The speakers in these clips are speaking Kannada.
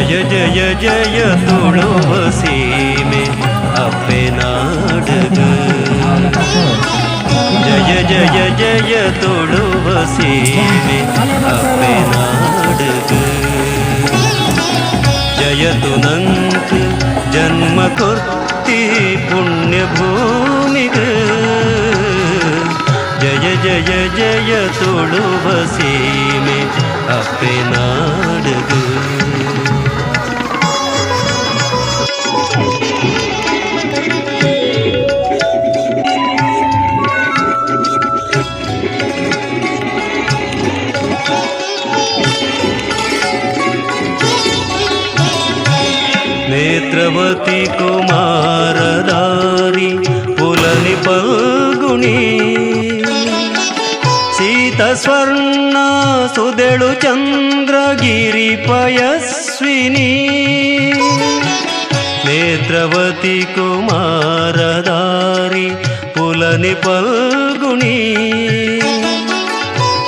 ಜಯ ಜಯ ಜಯ ತುಳುವ ಸೀಮೆ ಅಪ್ಪೆ ನಾಡಗು ಜಯ ಜಯ ಜಯ ತುಳುವ ಸೀಮೆ ಅಪ್ಪೆ ನಾಡಗು ಜಯತು ನಂಕ ಜನ್ಮ ಕೊರ್ತಿ ಪುಣ್ಯ ಭೂಮಿಗೆ ಜಯ ಜಯ ಜಯ ತುಳುವ ಸೀಮೆ ಅಪ್ಪೆ ನಾಡಗು ನೇತ್ರವತಿ ಕುಮಾರದಾರಿ ಪುಲನಿ ಪಲ್ಗುಣಿ ಸೀತ ಸ್ವರ್ಣ ಸುದೆಳು ಚಂದ್ರಗಿರಿ ಪಯಸ್ವಿನಿ ನೇತ್ರವತಿ ಕುಮಾರದಾರಿ ಪುಲನಿ ಪಲ್ಗುಣಿ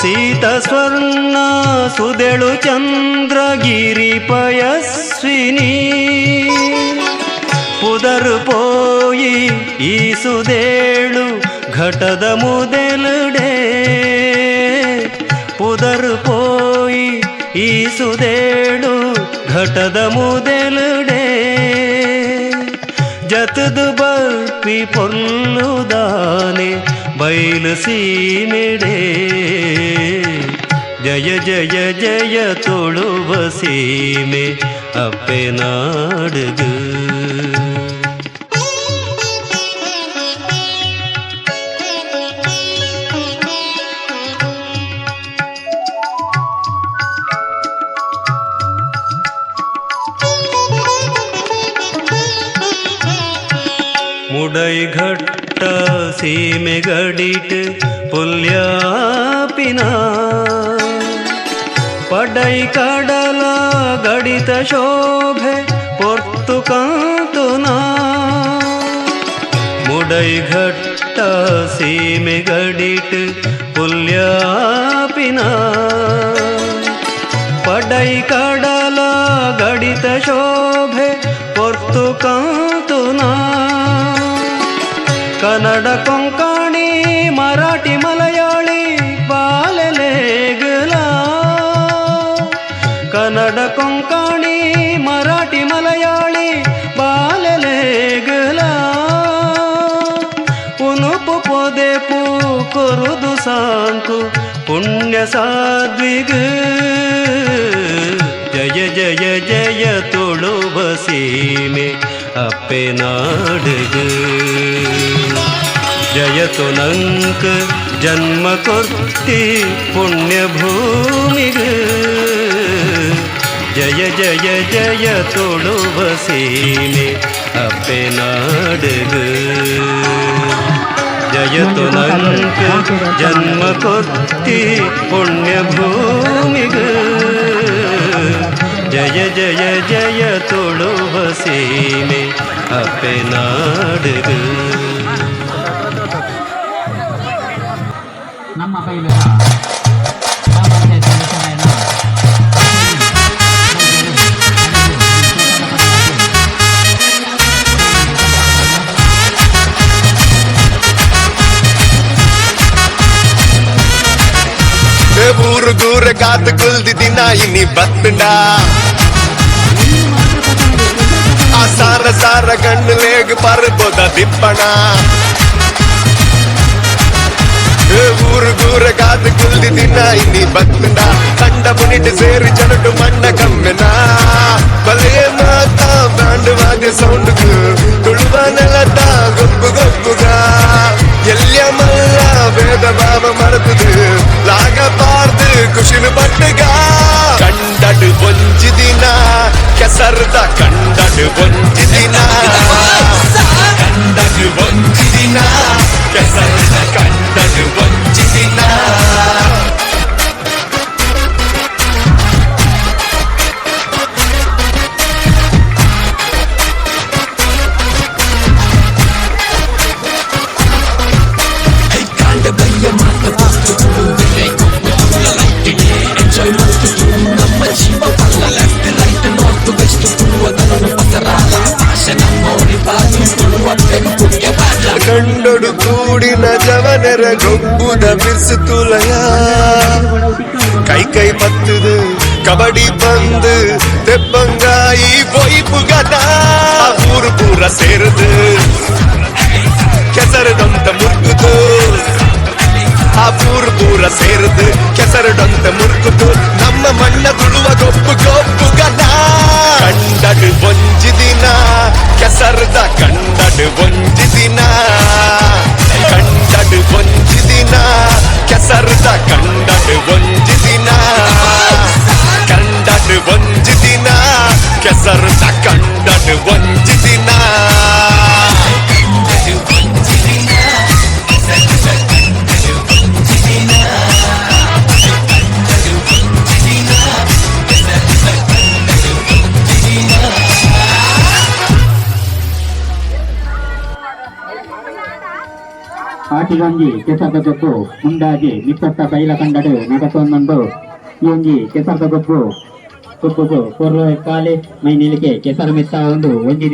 ಸೀತ ಸ್ವರ್ಣ ಸುದೆಳು ಚಂದ್ರಗಿರಿ ಪಯಸ್ವಿನಿ ಪುದರು ಪೋಯಿ ಈ ಸುದೇಳು ಘಟದ ಮುದೆಲುಡೆ ಪುದರು ಪೋಯಿ ಈ ಸುದೇಳು ಘಟದ ಮುದೆಲುಡೆ ಜತದು ಬರ್ಪಿ ಪೊಲ್ಲುದಾನೆ ಬೈಲು ಸೀಮೆಡೆ ಜಯ ಜಯ ಜಯ ತುಳುವ ಸೀಮೆ ಅಪ್ಪೆ ನಾಡಗು ಮುಡೈ ಘಟ್ಟ ಸೀಮೆ ಗಡಿಟ್ ಪುಲ್ಯಾಪಿನ ಪಡೈ ಕಡಲ ಗಡಿತ ಶೋಭೆ ಪೊರ್ತು ಕಾಂತುನ ಮುಡೈ ಘಟ್ಟ ಸೀಮೆ ಗಡಿಟ್ ಪುಲ್ಯಾಪಿನ ಪಡೈ ಕಡಲ ಗಡಿತ ಶೋಭೆ ಪೊರ್ತು ಕಾಂತುನ ಕನ್ನಡ ಕೊಂಕಣಿ ಮರಾಠಿ ಮಲಯಾಳಿ ಬಾಲೆಲೇಗಲ ಕನ್ನಡ ಕೊಂಕಣಿ ಮರಾಠಿ ಮಲಯಾಳಿ ಬಾಲೆಲೇಗಲ ಉನುಪು ಪೊದೆ ಪೂ ಕೊರುದು ಸಾಂಕು ಪುಣ್ಯ ಸಾಧ್ವಿಗ್ ಜಯ ಜಯ ಜಯ ತುಳುವ ಸೀಮೆ ಅಪ್ಪೆ ನಾಡಗು ಜಯತು ನಂಕ ಜನ್ಮ ಕೊರ್ತಿ ಪುಣ್ಯ ಭೂಮಿಗೆ ಜಯ ಜಯ ಜಯ ತುಳುವ ಸೀಮೆ ಅಪ್ಪೆ ನಾಡಗು ಜಯತು ನಂಕ ಜನ್ಮ ಕೊರ್ತಿ ಪುಣ್ಯ ಭೂಮಿಗೆ ಜಯ ಜಯ ಜಯ ತುಳುವ ಸೀಮೆ ಅಪ್ಪೆ ನಾಡಗು ನಮ್ಮ ಬೈಲುಗ ಗ್ರಾಮ ಪಂಚಾಯತ್ ಸದಸ್ಯರಾದ ಊರು ಗೂರ ಕಾತು ಕುಲ್ದಿ ದಿನ ಇನ್ನಿ ಬತ್ತಂಡ ಆ ಸಾರ ಸಾರ ಗಣ್ಣಲೇಗ ಪರ್ಬೋದ ದಿಪ್ಪಣ ಊರು ಗೂರ ಕಾತು ಕುಲ್ದಿ ದಿನ ಇನ್ನಿ ಬತ್ತಂಡ ಕಂಡ ಮುನಿಟ್ ಸೇರಿ ಜನಡು ಮಣ್ಣ ಕಮ್ಮೆನ ಬಲೆ ಮಾತಾ ಬ್ಯಾಂಡ್ ವಾದ್ಯ ಸೌಂಡ್ ತುಳುವ ನೆಲದ ಗೊಬ್ಬು ಗೊಬ್ಬುಗ ಎಲ್ಯ ಮಲ್ಲ ಭೇದ ಭಾವ ಮರೆತದು ಲಾಗ ಪಾರ್ದು ಖುಷಿನ ಪಟ್ಟಗ ಕಂಡಡು ಒಂಜಿ ದಿನ ಕೆಸರ್ದ ಕಂಡಡು ಒಂಜಿ ದಿನ ಕಂಡಡು ಒಂಜಿ ದಿನ ಕೆಸರ್ದ ಕಂಡಡು ಒಂಜಿ ದಿನ ನೆರೆ ಗೊಬ್ಬುದ ಬಿರ್ಸುತ್ತುಲಯ ಕೈ ಕೈ ಮತ್ತದು ಕಬಡ್ಡಿ ಬಂದು ತೆಪ್ಪಂಗಾಯಿ ವೈಪು ಗದ ಊರು ಪೂರ ಸೇರುದು ಕೆಸರದಂತ ಮುರುಗುದು ಆ ಊರು ಪೂರ ಸೇರುದು ಕೆಸರದಂತ ಮುರುಗುದು ನಮ್ಮ ಮಣ್ಣ ತುಳುವ ಗೊಬ್ಬು ಗೊಬ್ಬು ಗದ ಕಂಡಡು ಒಂಜಿ ದಿನ ಕೆಸರದ ಕಂಡಡು ಒಂಜಿ ದಿನ ಕಂಡಡು ಒಂಜಿ ದಿನ ಕೆಸರದ ಕಂಡಡು ಒಂಜಿ ದಿನ ಕಂಡಡು ಒಂಜಿ ದಿನ ಕೆಸರದ ಕಂಡಡು ಒಂಜಿ ದಿನ ಆಟಿಗೊಂಜಿ ಕೆಸರದ ಗೊಬ್ಬು ಮುಂದಾಗಿ ಮಿಕ್ಕತ್ತ ಬೈಲ ಕಂಡಡು ನಗತೊಂದೊಂದು ಈ ಒಂಜಿ ಕೆಸರದ ಗೊಬ್ಬು ಕೊಬ್ಬುಗು ಕೊರ್ರ ಕಾಲೆ ಮೈ ನಿಲಿಕೆ ಕೆಸರು ಮೆತ್ತ ಒಂದು ಒಂಜಿ